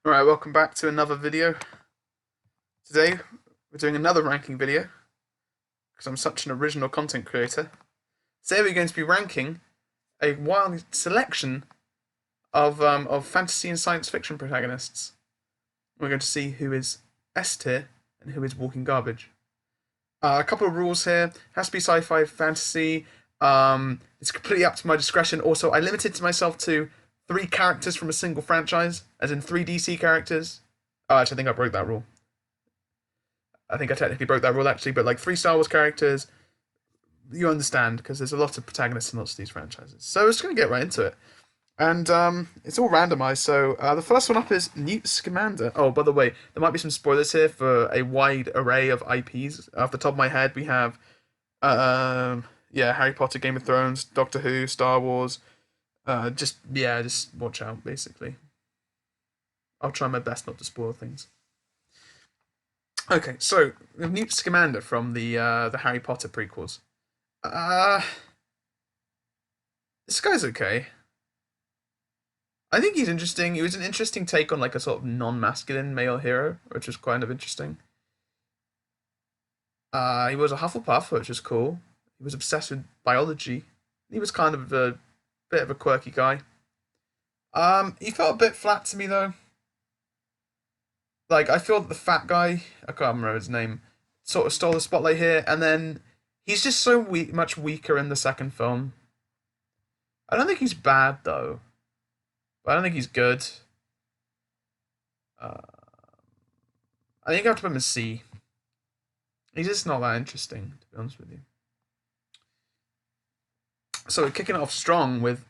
Alright, welcome back to another video. Today, we're doing another ranking video, because I'm such an original content creator. Today we're going to be ranking a wild selection of fantasy and science fiction protagonists. We're going to see who is S tier and who is walking garbage. A couple of rules here. Has to be sci-fi, fantasy. It's completely up to my discretion. Also, I limited myself to 3 characters from a single franchise, as in 3 DC characters. Oh, actually, I think I broke that rule. I think I technically broke that rule actually, but like 3 Star Wars characters, you understand because there's a lot of protagonists in lots of these franchises. So we're just gonna get right into it, and it's all randomized. So the first one up is Newt Scamander. Oh, by the way, there might be some spoilers here for a wide array of IPs. Off the top of my head, we have yeah, Harry Potter, Game of Thrones, Doctor Who, Star Wars. Just watch out. Basically, I'll try my best not to spoil things. Okay, so Newt Scamander from the Harry Potter prequels. Uh, this guy's okay. I think he's interesting. He was an interesting take on like a sort of non-masculine male hero, which was kind of interesting. He was a Hufflepuff, which was cool. He was obsessed with biology. He was kind of a bit of a quirky guy. He felt a bit flat to me though. Like I feel that the fat guy, I can't remember his name, sort of stole the spotlight here, and then he's just so much weaker in the second film. I don't think he's bad though, but I don't think he's good. Uh, I think I have to put him in C. He's just not that interesting, to be honest with you. So we're kicking it off strong with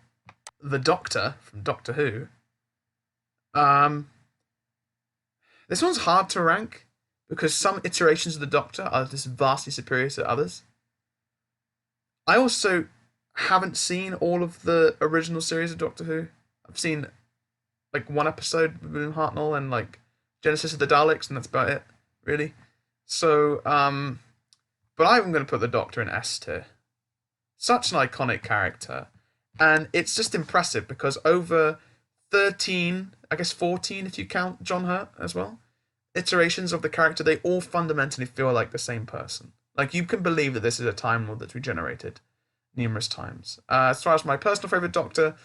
the Doctor from Doctor Who. Um, this one's hard to rank because some iterations of the Doctor are just vastly superior to others. I also haven't seen all of the original series of Doctor Who. I've seen like one episode with William Hartnell and like Genesis of the Daleks, and that's about it, really. So, but I'm going to put the Doctor in S tier. Such an iconic character, and it's just impressive because over 13, I guess 14 if you count John Hurt as well, iterations of the character, they all fundamentally feel like the same person. Like you can believe that this is a Time Lord that's regenerated numerous times. As far as my personal favorite Doctor,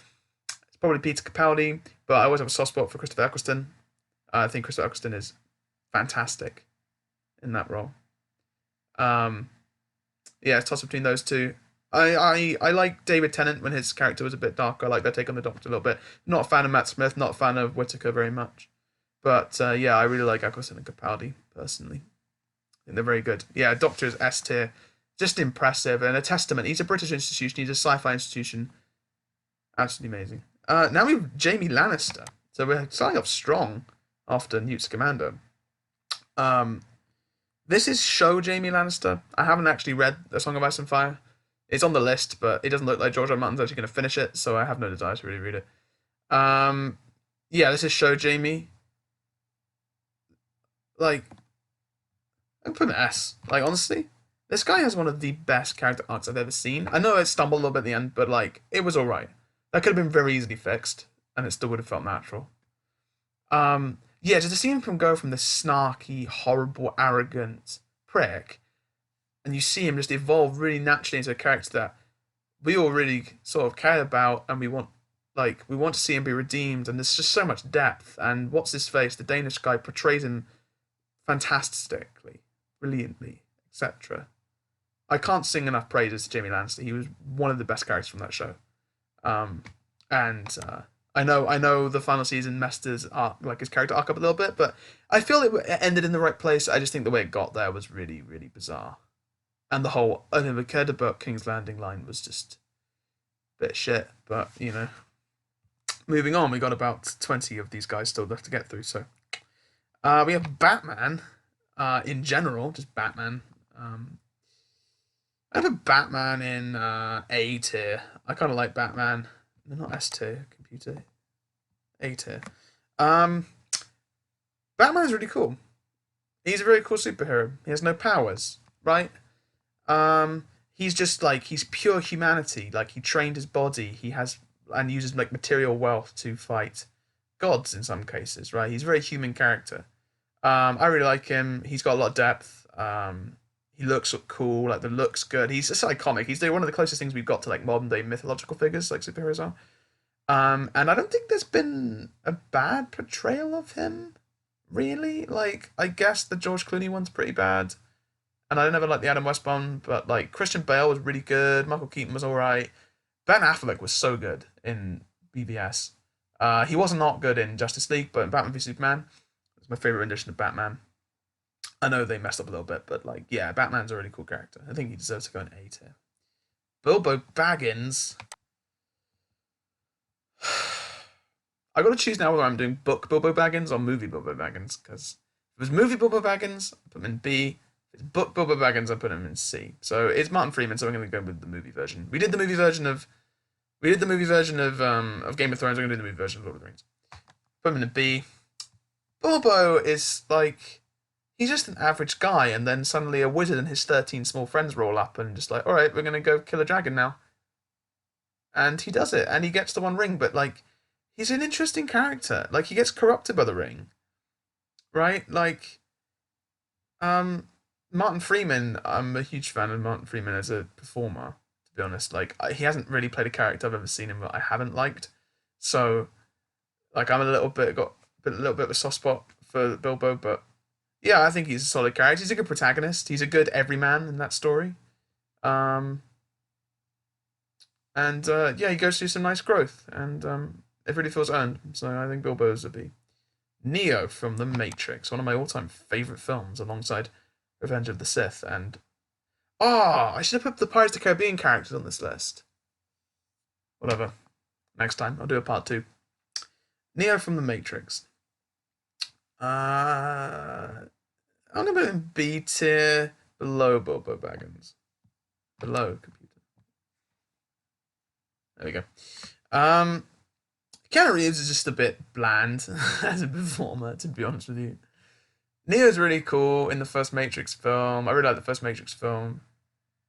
it's probably Peter Capaldi, but I always have a soft spot for Christopher Eccleston. I think Christopher Eccleston is fantastic in that role. Um, yeah, it's toss between those two. I like David Tennant when his character was a bit darker. I like their take on the Doctor a little bit. Not a fan of Matt Smith, not a fan of Whittaker very much. But yeah, I really like Eccleston and Capaldi personally. I think they're very good. Yeah, Doctor is S tier. Just impressive and a testament. He's a British institution. He's a sci-fi institution. Absolutely amazing. Now we have Jamie Lannister. So we're starting off strong after Newt Scamander. Um, this is show Jamie Lannister. I haven't actually read A Song of Ice and Fire. It's on the list, but it doesn't look like George R. R. Martin's actually going to finish it, so I have no desire to really read it. Yeah, this is show Jamie. Like, I'm putting an S. Like, honestly, this guy has one of the best character arcs I've ever seen. I know it stumbled a little bit at the end, but like, it was alright. That could have been very easily fixed, and it still would have felt natural. Yeah, just to see him go from this snarky, horrible, arrogant prick, and you see him just evolve really naturally into a character that we all really sort of care about, and we want to see him be redeemed, and there's just so much depth. And what's his face, the Danish guy, portrays him fantastically, brilliantly, etc. I can't sing enough praises to Jamie Lannister. He was one of the best characters from that show. And I know the final season messed his arc, like his character arc up a little bit, but I feel it ended in the right place. I just think the way it got there was really, really bizarre. And the whole "I never cared about King's Landing" line was just a bit shit. But moving on, we got about 20 of these guys still left to get through. So we have Batman. In general, just Batman. I have a Batman in A tier. I kind of like Batman. No, not S tier. Computer. A tier. Um, Batman's really cool. He's a very cool superhero. He has no powers, right? He's just like he's pure humanity. Like he trained his body. He has and uses like material wealth to fight. gods in some cases, right? He's a very human character. I really like him. He's got a lot of depth. He looks cool. Like the looks good. He's just iconic. He's one of the closest things we've got to like modern day mythological figures, like superheroes are. And I don't think there's been a bad portrayal of him, really. Like I guess the George Clooney one's pretty bad, and I never liked the Adam West one, but like Christian Bale was really good. Michael Keaton was alright. Ben Affleck was so good in BVS. He was not good in Justice League, but in Batman v Superman, it's my favorite rendition of Batman. I know they messed up a little bit, but like, yeah, Batman's a really cool character. I think he deserves to go in A tier. Bilbo Baggins. I got to choose now whether I'm doing book Bilbo Baggins or movie Bilbo Baggins, because if it was movie Bilbo Baggins, I put him in B. If it's book Bilbo Baggins, I put him in C. So it's Martin Freeman, so I'm going to go with the movie version. We did the movie version of Game of Thrones. I'm going to do the movie version of Lord of the Rings. Put him in a B. Bilbo is like, he's just an average guy, and then suddenly a wizard and his 13 small friends roll up and just like, all right, we're going to go kill a dragon now. And he does it, and he gets the one ring, but like, he's an interesting character. Like, he gets corrupted by the ring, right? Like, Martin Freeman, I'm a huge fan of Martin Freeman as a performer, to be honest. Like, he hasn't really played a character I've ever seen him that I haven't liked. So, like, I'm a little bit of a soft spot for Bilbo, but yeah, I think he's a solid character. He's a good protagonist. He's a good everyman in that story. Um, and yeah, he goes through some nice growth, and it really feels earned. So I think Bilbo's a B. Neo from The Matrix, one of my all-time favorite films, alongside Revenge of the Sith. And I should have put the Pirates of the Caribbean characters on this list. Whatever. Next time, I'll do a part 2. Neo from The Matrix. I'm gonna put in B tier, below Bilbo Baggins. Below computer. There we go. Keanu Reeves is just a bit bland as a performer, to be honest with you. Neo's really cool in the first Matrix film. I really like the first Matrix film.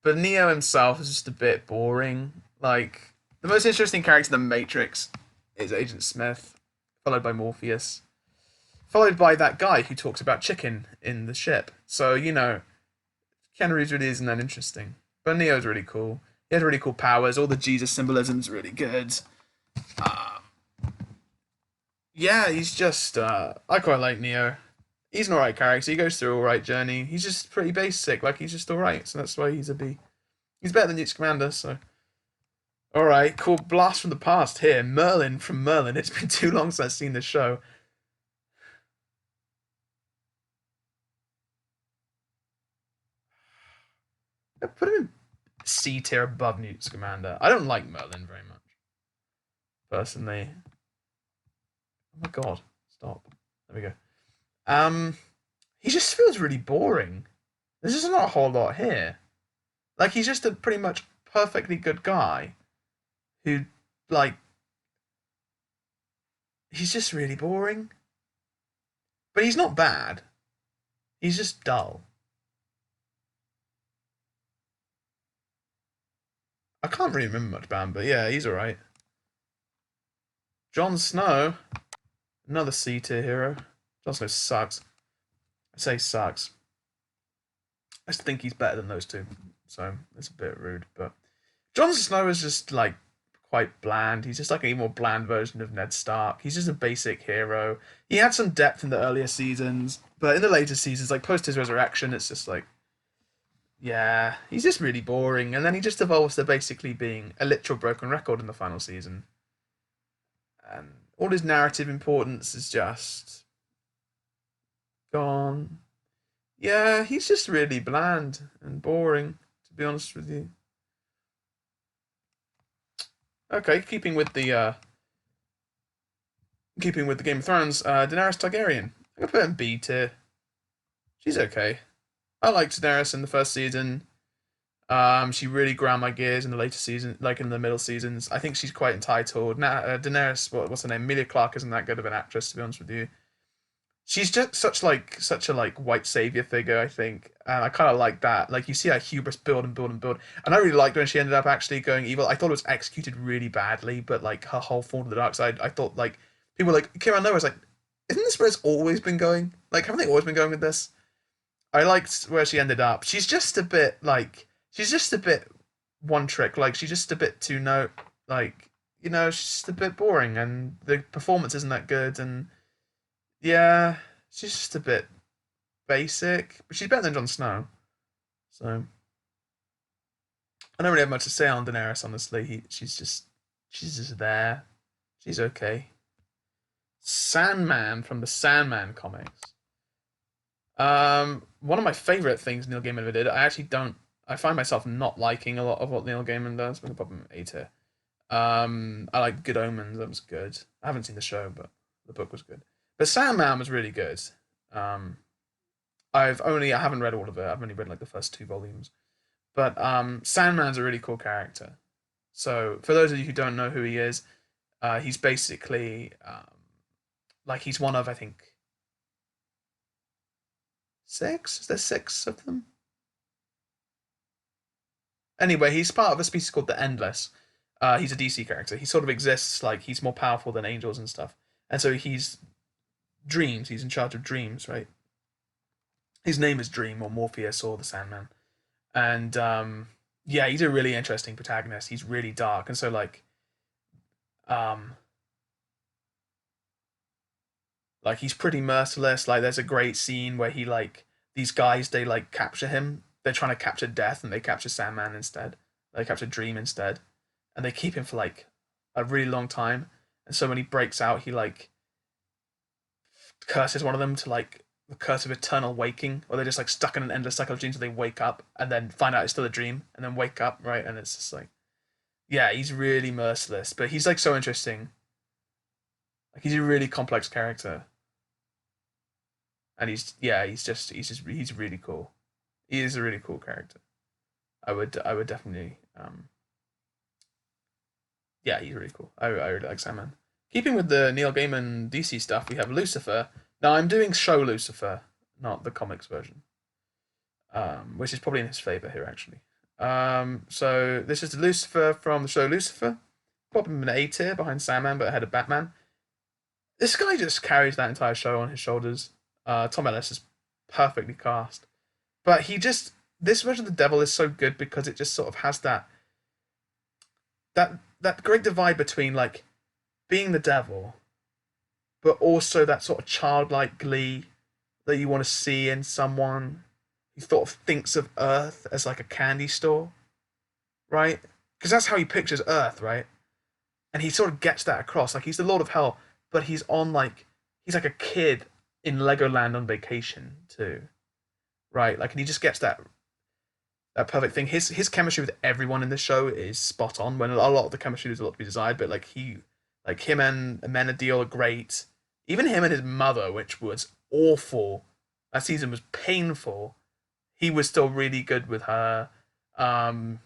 But Neo himself is just a bit boring. Like, the most interesting character in the Matrix is Agent Smith, followed by Morpheus, followed by that guy who talks about chicken in the ship. So, you know, Keanu Reeves really isn't that interesting. But Neo's really cool. He has really cool powers. All the Jesus symbolism's really good. Yeah, he's just, I quite like Neo. He's an alright character. He goes through an alright journey. He's just pretty basic. Like, he's just alright. So that's why he's a B. He's better than Newt Scamander, so. Alright, cool. Blast from the past here. Merlin from Merlin. It's been too long since I've seen this show. I put him in C tier above Newt Scamander. I don't like Merlin very much, personally. Oh my god, stop. There we go. He just feels really boring. There's just not a whole lot here. Like, he's just a pretty much perfectly good guy who, like, he's just really boring. But he's not bad. He's just dull. I can't really remember much about him, but yeah, he's alright. Jon Snow, another C tier hero. Jon Snow sucks. I say sucks. I just think he's better than those two, so it's a bit rude. But Jon Snow is just like quite bland. He's just like a more bland version of Ned Stark. He's just a basic hero. He had some depth in the earlier seasons, but in the later seasons, like post his resurrection, it's just like, yeah, he's just really boring. And then he just evolves to basically being a literal broken record in the final season. And all his narrative importance is just gone. Yeah, he's just really bland and boring, to be honest with you. Okay, keeping with the Game of Thrones, Daenerys Targaryen. I'm gonna put her in B tier. She's okay. I liked Daenerys in the first season. She really ground my gears in the later season, like in the middle seasons. I think she's quite entitled. Now, Daenerys, what's her name? Emilia Clarke isn't that good of an actress, to be honest with you. She's just such a like white savior figure, I think, and I kind of like that. Like, you see her hubris build and build and build, and I really liked when she ended up actually going evil. I thought it was executed really badly, but like her whole fall to the dark side, I thought like people were like came out of nowhere. It's like, isn't this where it's always been going? Like, haven't they always been going with this? I liked where she ended up. She's just a bit like she's just a bit one trick. Like she's just a bit too no like she's just a bit boring and the performance isn't that good and yeah, she's just a bit basic. But she's better than Jon Snow. So I don't really have much to say on Daenerys, honestly. She's just there. She's okay. Sandman from the Sandman comics. One of my favorite things Neil Gaiman ever did. I actually don't. I find myself not liking a lot of what Neil Gaiman does. But the problem A tier. I like Good Omens. That was good. I haven't seen the show, but the book was good. But Sandman was really good. Um, I haven't read all of it. I've only read like the first two volumes. But Sandman's a really cool character. So for those of you who don't know who he is, he's basically like he's one of I think six. Is there six of them? Anyway, he's part of a species called the Endless. He's a DC character. He sort of exists like he's more powerful than angels and stuff. And so he's dreams. He's in charge of dreams, right? His name is Dream or Morpheus or the Sandman. And yeah, he's a really interesting protagonist. He's really dark, and so um, like he's pretty merciless. Like there's a great scene where he like these guys they like capture him. They're trying to capture Death, and they capture Sandman instead. They capture Dream instead, and they keep him for like a really long time. And so when he breaks out, he like curses one of them to like the curse of eternal waking, or they're just like stuck in an endless cycle of dreams. So they wake up and then find out it's still a dream, and then wake up, right? And it's just like, yeah, he's really merciless, but he's like so interesting. Like he's a really complex character, and he's really cool. He is a really cool character. I would definitely yeah, he's really cool. I really like Sandman. Keeping with the Neil Gaiman DC stuff, we have Lucifer. Now I'm doing show Lucifer, not the comics version, which is probably in his favor here actually. So this is Lucifer from the show Lucifer. Probably an A tier behind Sandman, but ahead of Batman. This guy just carries that entire show on his shoulders. Tom Ellis is perfectly cast, but he just this version of the Devil is so good because it just sort of has that great divide between like being the devil, but also that sort of childlike glee that you want to see in someone who sort of thinks of Earth as like a candy store, right? Because that's how he pictures Earth, right? And he sort of gets that across. Like he's the Lord of Hell, but he's like a kid in Legoland on vacation too, right? Like, and he just gets that perfect thing. His chemistry with everyone in the show is spot on. When a lot of the chemistry is a lot to be desired, but like him and Amenadiel are great. Even him and his mother, which was awful. That season was painful. He was still really good with her. Um,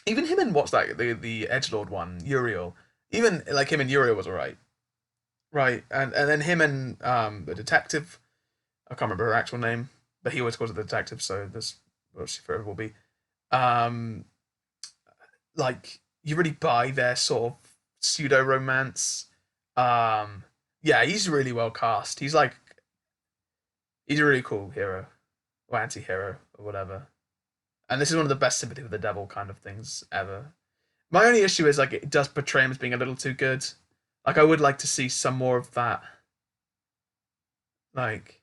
Even him and what's that the Edge Lord one, Uriel. Even like him and Uriel was alright, right? And then him and the detective. I can't remember her actual name, but he always calls her the detective, so this what she forever will be. Um, like you really buy their sort of pseudo romance. Um, yeah, he's really well cast. He's a really cool hero or anti-hero or whatever. And this is one of the best sympathy with the devil kind of things ever. My only issue is like it does portray him as being a little too good. Like I would like to see some more of that. Like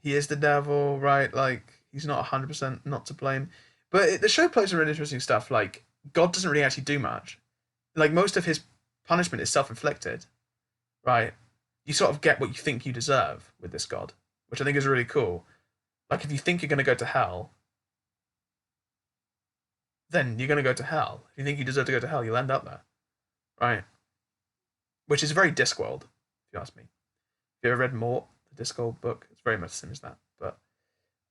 he is the devil, right? Like he's not 100% not to blame. But the show plays some really interesting stuff. Like God doesn't really actually do much. Like most of his punishment is self-inflicted, right? You sort of get what you think you deserve with this God, which I think is really cool. Like if you think you're going to go to hell, then you're going to go to hell. If you think you deserve to go to hell, you'll end up there, right? Which is very Discworld, if you ask me. If you ever read Mort, the Discworld book, it's very much the same as that. But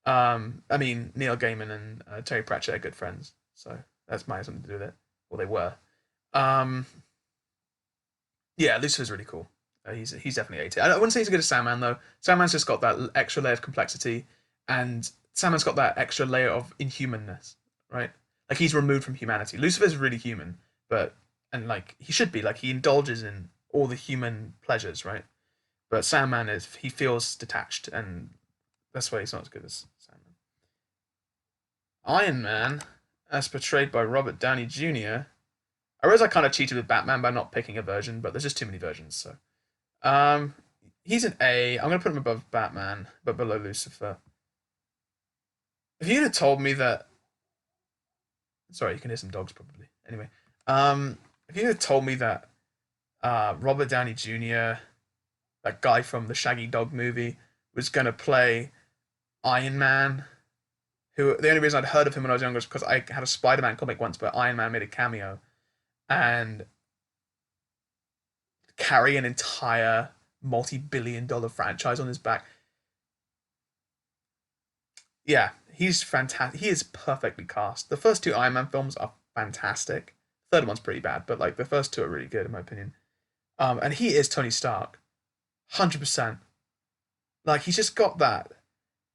I mean, Neil Gaiman and Terry Pratchett are good friends, so that's might have something to do with it. Well, they were. Um, yeah, Lucifer's really cool. He's definitely 80. I wouldn't say he's as good as Sandman though. Sandman's just got that extra layer of complexity, and Sandman's got that extra layer of inhumanness, right? Like he's removed from humanity. Lucifer's really human, but and like he should be. Like he indulges in all the human pleasures, right? But Sandman is he feels detached, and that's why he's not as good as Sandman. Iron Man, as portrayed by Robert Downey Jr. I realize I kind of cheated with Batman by not picking a version, but there's just too many versions. So, um, he's an A. I'm gonna put him above Batman, but below Lucifer. If you'd have told me that, sorry, you can hear some dogs probably. Anyway, if you'd have told me that Robert Downey Jr., that guy from the Shaggy Dog movie, was gonna play Iron Man, who the only reason I'd heard of him when I was younger was because I had a Spider-Man comic once where Iron Man made a cameo, and carry an entire multi-billion-dollar franchise on his back. Yeah, he's fantastic. He is perfectly cast. The first two Iron Man films are fantastic. The third one's pretty bad, but like the first two are really good in my opinion. And he is Tony Stark, 100%. Like he's just got that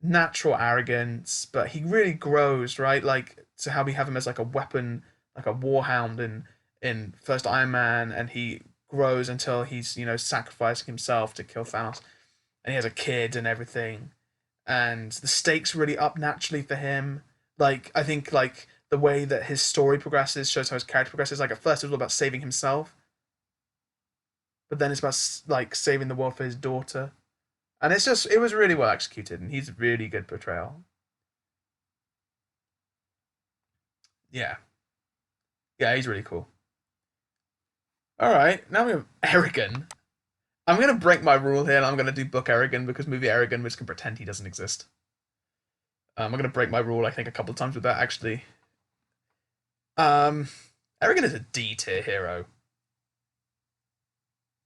natural arrogance, but he really grows, right? Like to how we have him as like a weapon, like a warhound in first Iron Man, and he grows until he's sacrificing himself to kill Thanos, and he has a kid and everything, and the stakes really up naturally for him. Like I think like the way that his story progresses shows how his character progresses. Like at first it was all about saving himself, but then it's about like saving the world for his daughter, and it was really well executed, and he's a really good portrayal. Yeah, yeah, he's really cool. All right, now we have Erigan. I'm gonna break my rule here, and I'm gonna do book Erigan because movie Erigan, which can pretend he doesn't exist. I'm gonna break my rule, I think, a couple of times with that actually. Um, Erigan is a D tier hero.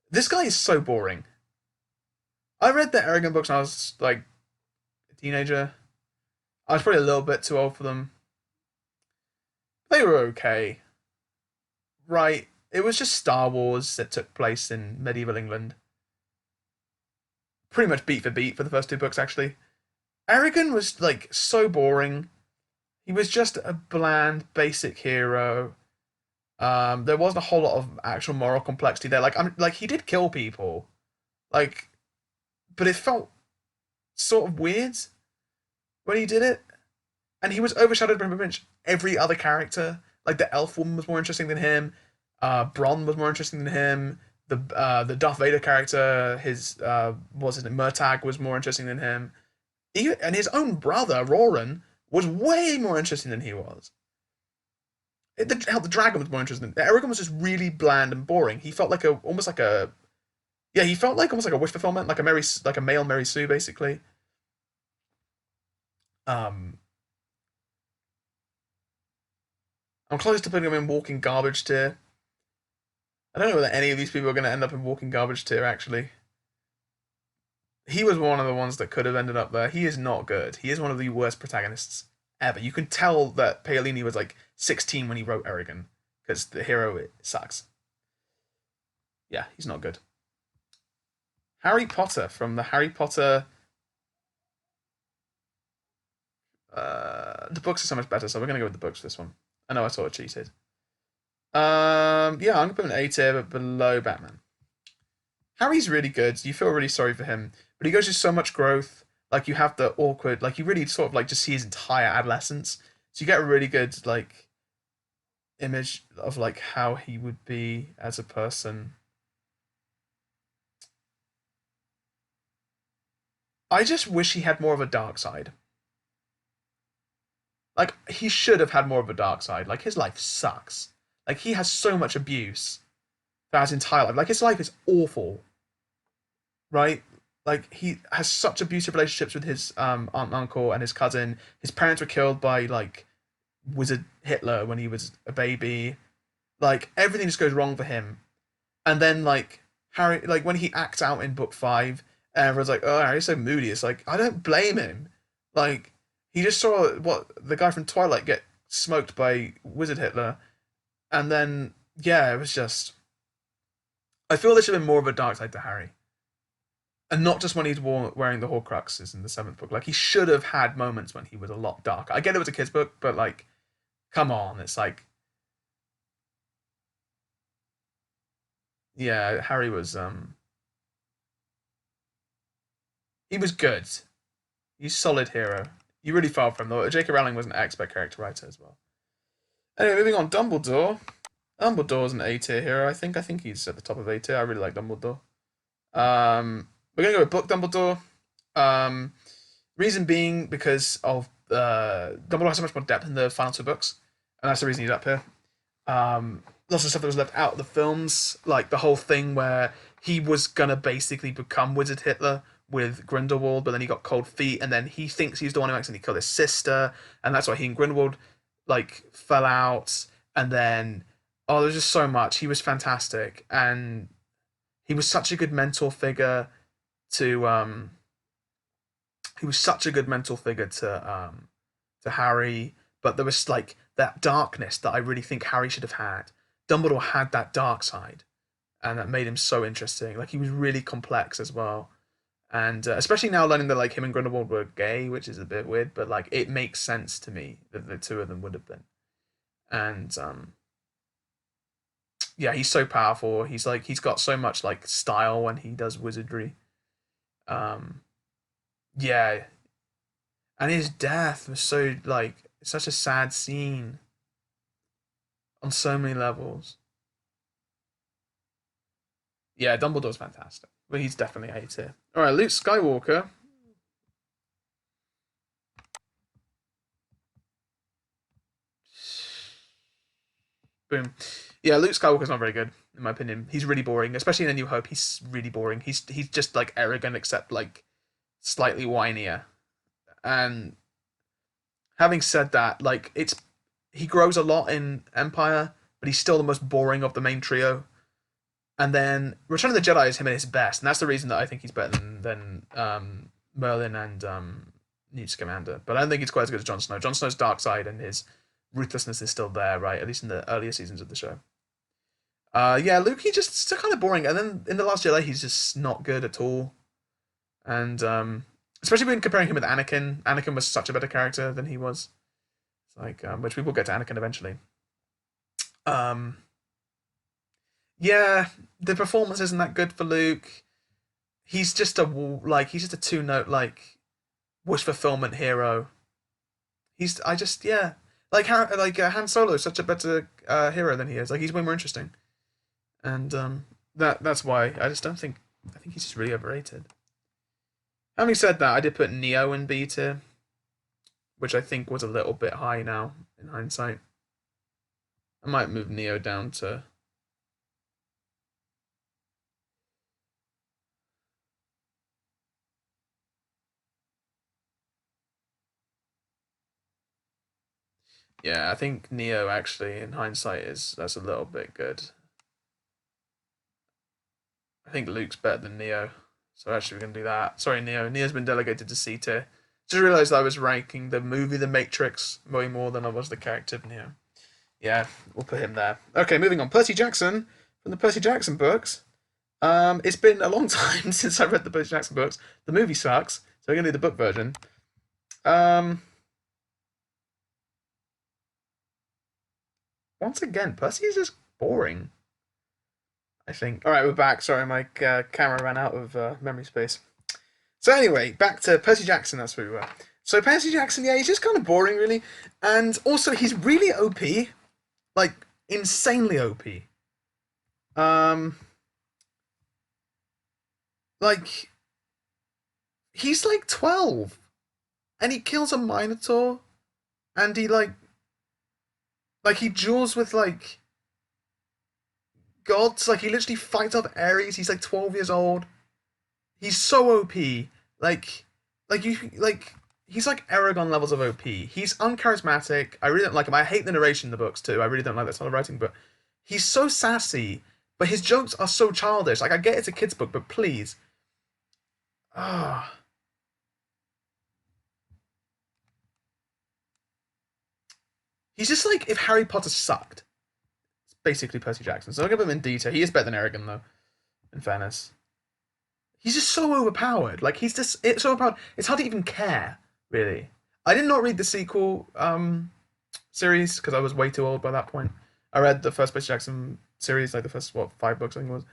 This guy is so boring. I read the Erigan books when I was like a teenager. I was probably a little bit too old for them. They were okay, right? It was just Star Wars that took place in medieval England. Pretty much beat for beat for the first two books, actually. Erigan was like so boring. He was just a bland, basic hero. There wasn't a whole lot of actual moral complexity there. Like he did kill people, like, but it felt sort of weird when he did it, and he was overshadowed by pretty much every other character. Like the elf woman was more interesting than him. Bronn was more interesting than him. The Darth Vader character, his what was his name, Murtagh was more interesting than him. And his own brother Roran was way more interesting than he was. The dragon was more interesting. Eragon was just really bland and boring. He felt like a almost like a yeah. He felt like almost like a wish fulfillment, like a male Mary Sue basically. Um, I'm close to putting him in walking garbage tier. I don't know whether any of these people are going to end up in walking garbage tier. Actually, he was one of the ones that could have ended up there. He is not good. He is one of the worst protagonists ever. You can tell that Paolini was like 16 when he wrote Eragon because the hero it sucks. Yeah, he's not good. Harry Potter from the Harry Potter. The books are so much better, so we're gonna go with the books for this one. I know I sort of cheated. Yeah, I'm gonna put him in A tier, but below Batman. Harry's really good. You feel really sorry for him, but he goes through so much growth. Like you have the awkward, like you really sort of like just see his entire adolescence. So you get a really good like image of like how he would be as a person. I just wish he had more of a dark side. Like he should have had more of a dark side. Like his life sucks. Like he has so much abuse throughout his entire life. Like his life is awful, right? Like he has such abusive relationships with his aunt and uncle and his cousin. His parents were killed by like wizard Hitler when he was a baby. Like everything just goes wrong for him. And then like Harry, like when he acts out in book five, everyone's like, "Oh, Harry's so moody." It's like I don't blame him. Like he just saw what the guy from Twilight get smoked by Wizard Hitler, and then yeah, it was just. I feel there should have been more of a dark side to Harry, and not just when he's wearing the Horcruxes in the seventh book. Like he should have had moments when he was a lot darker. I get it was a kids' book, but like, come on, it's like Yeah, Harry was he was good. He's a solid hero. You really fell from though. J.K. Rowling was an expert character writer as well. Anyway, moving on. Dumbledore. Dumbledore's an A tier hero. I think he's at the top of A tier. I really like Dumbledore. We're gonna go with book Dumbledore. Um, reason being because of Dumbledore has so much more depth in the final two books, and that's the reason he's up here. Lots of stuff that was left out of the films, like the whole thing where he was gonna basically become Wizard Hitler with Grindelwald, but then he got cold feet, and then he thinks he's the one who accidentally killed his sister, and that's why he and Grindelwald like fell out, and then there's just so much. He was fantastic, and he was such a good mentor figure to he was such a good mentor figure to Harry, but there was like that darkness that I really think Harry should have had. Dumbledore had that dark side, and that made him so interesting. Like he was really complex as well, and especially now learning that like him and Grindelwald were gay, which is a bit weird, but like it makes sense to me that the two of them would have been. And yeah, he's so powerful. He's got so much like style when he does wizardry. Um, yeah, and his death was so like such a sad scene on so many levels. Yeah, Dumbledore's fantastic, but he's definitely A tier. All right, Luke Skywalker. Boom. Yeah, Luke Skywalker's not very good in my opinion. He's really boring, especially in A New Hope. He's really boring. He's just like arrogant, except like slightly whinier. And having said that, like it's he grows a lot in Empire, but he's still the most boring of the main trio. And then Return of the Jedi is him at his best, and that's the reason that I think he's better than Merlin and Newt Scamander. But I don't think he's quite as good as Jon Snow. Jon Snow's dark side and his ruthlessness is still there, right? At least in the earlier seasons of the show. Yeah, Luke, he just still kind of boring, and then in the Last Jedi, he's just not good at all. And especially when comparing him with Anakin, Anakin was such a better character than he was. It's like, which we will get to Anakin eventually. Um, yeah, the performance isn't that good for Luke. He's just he's just a two note like wish fulfillment hero. I just yeah Han Solo is such a better hero than he is. Like he's way more interesting, and that's why I just don't think I think he's just really overrated. Having said that, I did put Neo in B tier, which I think was a little bit high now in hindsight. I might move Neo down to yeah. I think Neo actually in hindsight is that's a little bit good. I think Luke's better than Neo. So actually, we're gonna do that. Sorry, Neo. Neo's been delegated to C tier. Just realised I was ranking the movie The Matrix way more than I was the character of Neo. Yeah, we'll put him there. Okay, moving on. Percy Jackson from the Percy Jackson books. It's been a long time since I read the Percy Jackson books. The movie sucks, so we're gonna do the book version. Um, Once again, Percy is just boring. I think. All right, we're back. Sorry, my camera ran out of memory space. So anyway, back to Percy Jackson. That's where we were. So Percy Jackson, yeah, he's just kind of boring, really, and also he's really OP, like insanely OP. Um, like he's like 12, and he kills a Minotaur, and he like he duels with like gods. Like he literally fights off Ares. He's like 12 years old. He's so OP. Like, like he's like Aragon levels of OP. He's uncharismatic. I really don't like him. I hate the narration in the books too. I really don't like that style of writing. But he's so sassy. But his jokes are so childish. Like I get it's a kids book, but please, ah, he's just like if Harry Potter sucked. It's basically Percy Jackson. So I'll give him in detail. He is better than Aragon though. In fairness, he's just so overpowered. Like he's just it's so overpowered. It's hard to even care really. I did not read the sequel series because I was way too old by that point. I read the first Percy Jackson series, like the first what 5 books I think it was.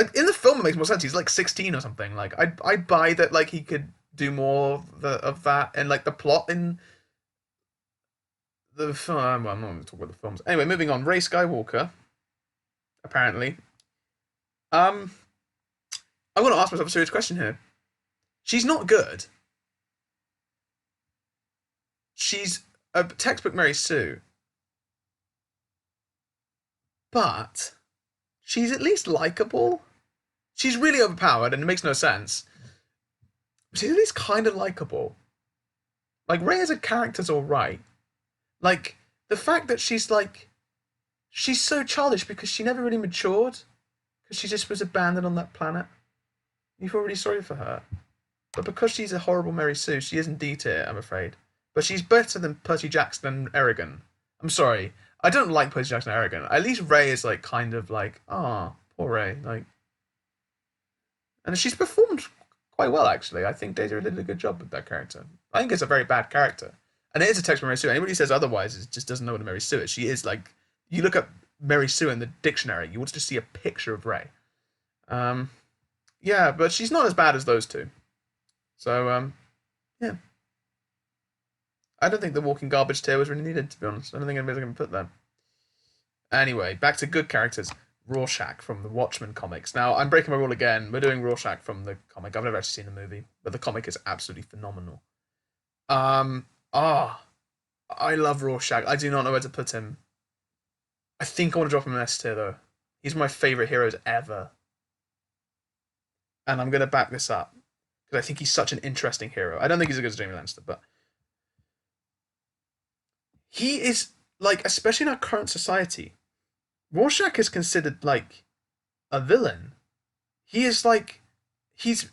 Like in the film, it makes more sense. He's like 16 or something. Like I buy that. Like he could do more of that, and like the plot in the film. Well, I'm not going to talk about the films. Anyway, moving on. Rey Skywalker. Apparently, um, I want to ask myself a serious question here. She's not good. She's a textbook Mary Sue, but she's at least likable. She's really overpowered, and it makes no sense. She's at least kind of likable. Like Rey as a character's all right. Like the fact that she's so childish because she never really matured because she just was abandoned on that planet. You feel really sorry for her, but because she's a horrible Mary Sue, she isn't D tier, I'm afraid. But she's better than Percy Jackson and Eragon. I'm sorry, I don't like Percy Jackson and Eragon. At least Rey is like kind of like, ah, oh, poor Rey, like, and she's performed quite well actually. I think Daisy did a good job with that character. I think it's a very bad character, and it is a text from Mary Sue. Anybody who says otherwise just doesn't know what a Mary Sue is. She is like, you look up Mary Sue in the dictionary, you want to see a picture of Rey. Yeah, but she's not as bad as those two. So yeah, I don't think the walking garbage tier was really needed, to be honest. I don't think anybody's going to put that. Anyway, back to good characters. Rorschach from the Watchmen comics. Now, I'm breaking my rule again. We're doing Rorschach from the comic. I've never actually seen the movie, but the comic is absolutely phenomenal. Um, ah, I love Rorschach. I do not know where to put him. I think I want to drop him in S tier though. He's one of my favorite heroes ever, and I'm going to back this up because I think he's such an interesting hero. I don't think he's as good as Jamie Lannister, but he is like, especially in our current society, Rorschach is considered like a villain. He is like he's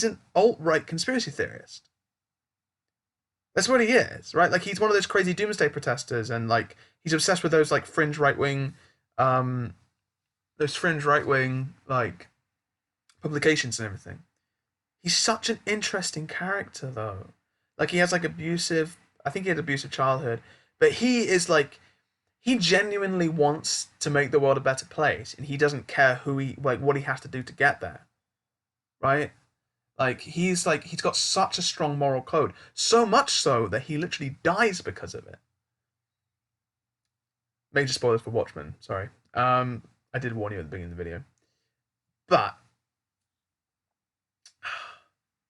an alt-right conspiracy theorist. That's what he is, right? Like he's one of those crazy doomsday protesters, and like he's obsessed with those like fringe right wing, those fringe right wing like publications and everything. He's such an interesting character, though. Like he has like abusive. I think he had abusive childhood, but he is he genuinely wants to make the world a better place, and he doesn't care who he like what he has to do to get there, right? Like he's got such a strong moral code, so much so that he literally dies because of it. Major spoilers for Watchmen. Sorry. I did warn you at the beginning of the video, but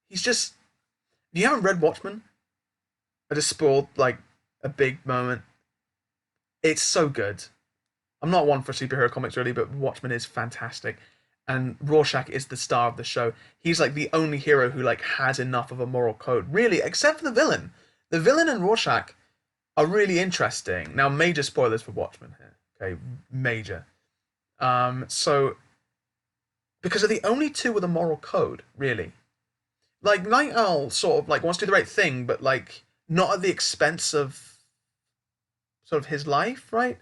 he's just. If you haven't read Watchmen, I just spoiled like a big moment. It's so good. I'm not one for superhero comics really, but Watchmen is fantastic. And Rorschach is the star of the show. He's like the only hero who like has enough of a moral code, really, except for the villain. The villain and Rorschach are really interesting. Now, major spoilers for Watchmen here. Okay, major. So because they're the only two with a moral code, really. Like Night Owl sort of like wants to do the right thing, but like not at the expense of sort of his life, right?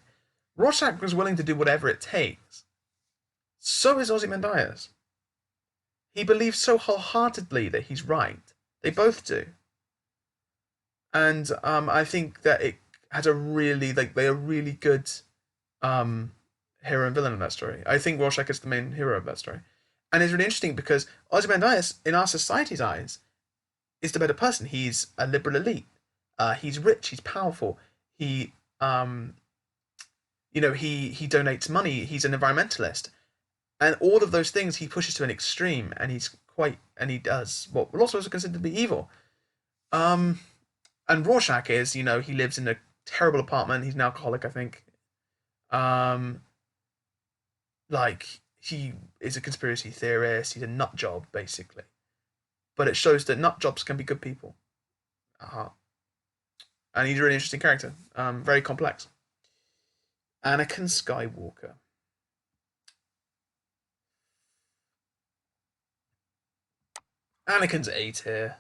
Rorschach was willing to do whatever it takes. So is Ozymandias. He believes so wholeheartedly that he's right. They both do. And I think that it has a really like they're really good um, hero and villain in that story. I think Rorschach is the main hero of that story, and it's really interesting because Ozymandias, in our society's eyes, is the better person. He's a liberal elite. He's rich. He's powerful. He he donates money. He's an environmentalist, and all of those things he pushes to an extreme, and he does what lots of us are considered to be evil. Um, and Rorschach is, he lives in a terrible apartment. He's an alcoholic, I think. Um, like he is a conspiracy theorist. He's a nut job, basically. But it shows that nut jobs can be good people. Uh-huh. And he's a really interesting character. Very complex. Anakin Skywalker. Anakin's A tier.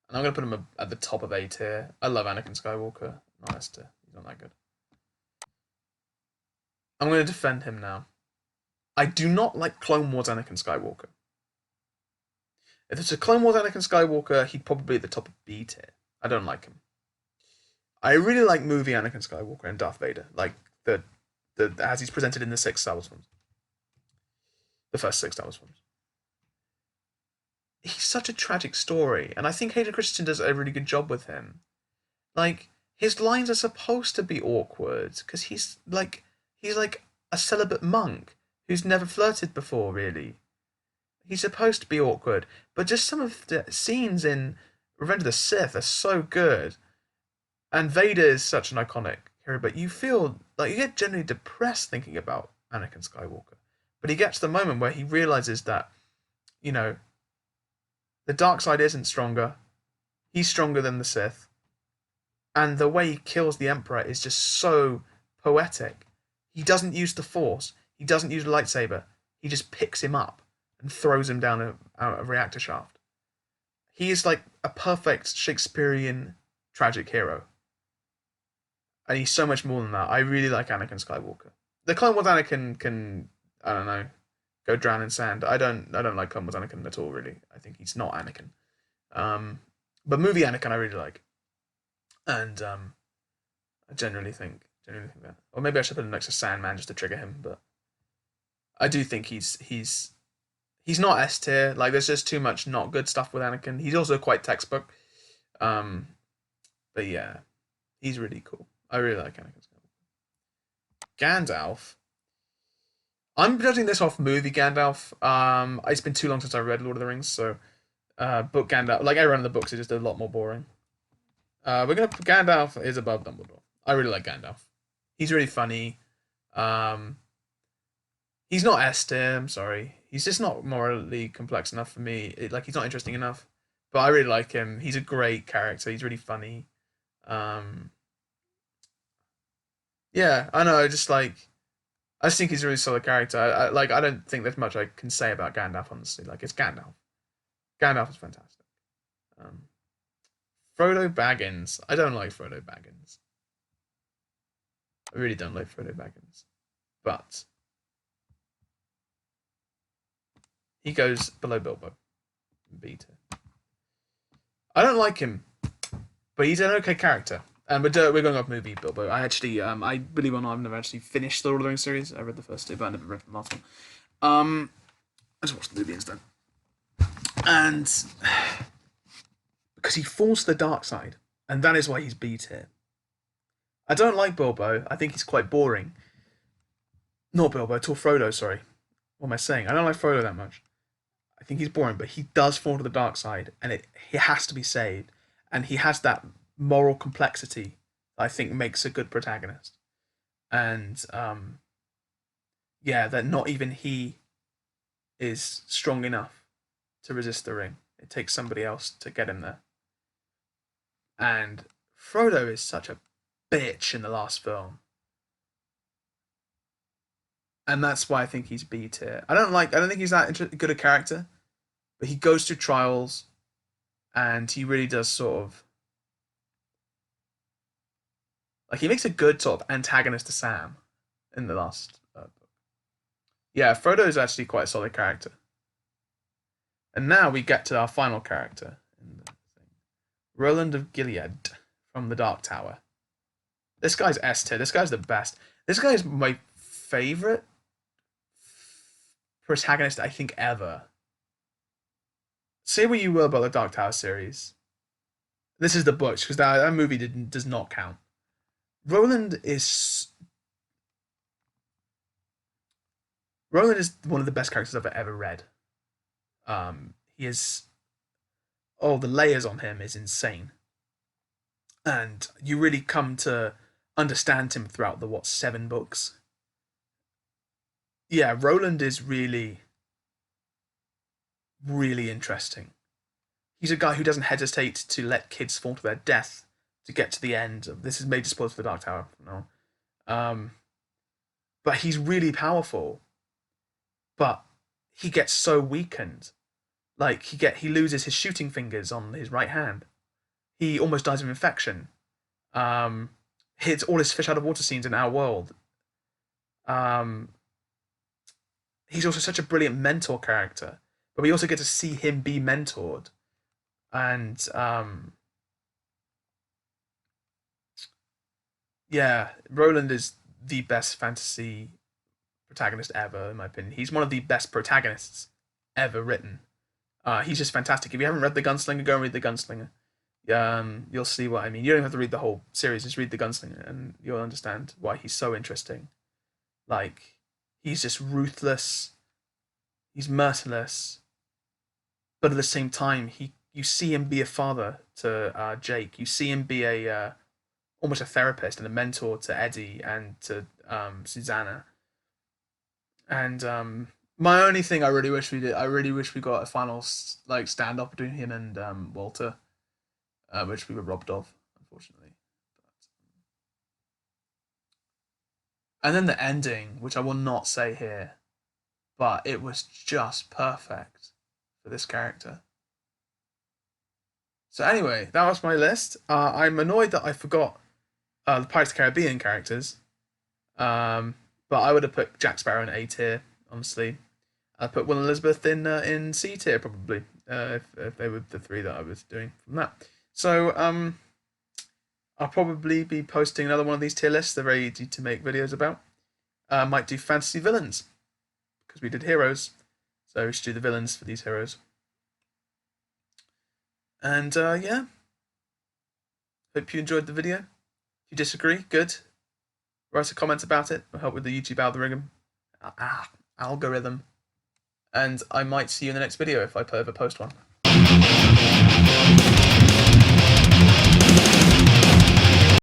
And I'm going to put him at the top of A tier. I love Anakin Skywalker. Not S tier. He's not that good. I'm going to defend him now. I do not like Clone Wars Anakin Skywalker. If it's a Clone Wars Anakin Skywalker, he'd probably be at the top of B tier. I don't like him. I really like movie Anakin Skywalker and Darth Vader, like the as he's presented in the 6 Star Wars films. The first six Star Wars films. He's such a tragic story, and I think Hayden Christensen does a really good job with him. Like his lines are supposed to be awkward because he's like a celibate monk who's never flirted before, really. He's supposed to be awkward, but just some of the scenes in Revenge of the Sith are so good. And Vader is such an iconic hero, but you feel like you get generally depressed thinking about Anakin Skywalker. But he gets to the moment where he realizes that, you know, the dark side isn't stronger. He's stronger than the Sith. And the way he kills the Emperor is just so poetic. He doesn't use the Force. He doesn't use a lightsaber. He just picks him up and throws him down a reactor shaft. He is like a perfect Shakespearean tragic hero. And he's so much more than that. I really like Anakin Skywalker. The Clone Wars Anakin can, I don't know, go drown in sand. I don't like Clone Wars Anakin at all. Really, I think he's not Anakin. But movie Anakin I really like, and I generally think that. Or maybe I should put him next to Sandman just to trigger him. But I do think he's not S tier. Like there's just too much not good stuff with Anakin. He's also quite textbook. Um, but yeah, he's really cool. I really like Anakin Skywalker. Gandalf. I'm judging this off movie Gandalf. It's been too long since I read Lord of the Rings, so book Gandalf, like everyone in the books, is just a lot more boring. We're gonna Gandalf is above Dumbledore. I really like Gandalf. He's really funny. Um, he's not S tier. I'm sorry. He's just not morally complex enough for me. Like he's not interesting enough. But I really like him. He's a great character. He's really funny. Um, yeah, I know. I just think he's a really solid character. I don't think there's much I can say about Gandalf. Honestly, like it's Gandalf. Gandalf is fantastic. Um, Frodo Baggins. I don't like Frodo Baggins. I really don't like Frodo Baggins. But he goes below Bilbo. B tier. I don't like him, but he's an okay character. And we're going off movie Bilbo. I believe or not, I've never actually finished the Lord of the Rings series. I read the first two, but I never read the last one. I just watched the movie instead. And because he falls to the dark side, and that is why he's B tier. I don't like Bilbo. I think he's quite boring. Not Bilbo, at all Frodo, sorry. What am I saying? I don't like Frodo that much. I think he's boring, but he does fall to the dark side, and he has to be saved. And he has that moral complexity that I think makes a good protagonist. And yeah, that not even he is strong enough to resist the ring. It takes somebody else to get him there. And Frodo is such a bitch in the last film, and that's why I think he's B tier. I don't think he's that good a character, but he goes through trials, and he really does sort of like he makes a good sort of antagonist to Sam in the last book. Yeah, Frodo is actually quite a solid character. And now we get to our final character in the thing, Roland of Gilead from the Dark Tower. This guy's S tier. This guy's the best. This guy is my favorite protagonist I think ever. Say what you will about the Dark Tower series. This is the books because that movie does not count. Roland is Roland is one of the best characters I've ever read. He is the layers on him is insane, and you really come to understand him throughout the what 7 books. Yeah, Roland is really really interesting. He's a guy who doesn't hesitate to let kids fall to their death to get to the end. This is major spoilers for the Dark Tower. No, um, but he's really powerful. But he gets so weakened. Like he loses his shooting fingers on his right hand. He almost dies of infection. Hits all his fish out of water scenes in our world. Um, he's also such a brilliant mentor character, but we also get to see him be mentored, and yeah, Roland is the best fantasy protagonist ever, in my opinion. He's one of the best protagonists ever written. He's just fantastic. If you haven't read The Gunslinger, go and read The Gunslinger. You'll see what I mean. You don't have to read the whole series, just read The Gunslinger, and you'll understand why he's so interesting. Like, he's just ruthless, he's merciless, but at the same time, you see him be a father to Jake. You see him be a almost a therapist and a mentor to Eddie and to Susanna. And my only thing I really wish we did, I really wish we got a final like stand up between him and Walter, which we were robbed of, unfortunately. And then the ending, which I will not say here, but it was just perfect for this character. So anyway, that was my list. I'm annoyed that I forgot the Pirates of the Caribbean characters, but I would have put Jack Sparrow in A tier, honestly. I'd put Will and Elizabeth in C tier probably, if they were the three that I was doing from that. So I'll probably be posting another one of these tier lists. They're very easy to make videos about. Might do fantasy villains because we did heroes, so we should do the villains for these heroes. And yeah, hope you enjoyed the video. If you disagree, good. Write a comment about it. It'll help with the YouTube algorithm. And I might see you in the next video if I ever post one.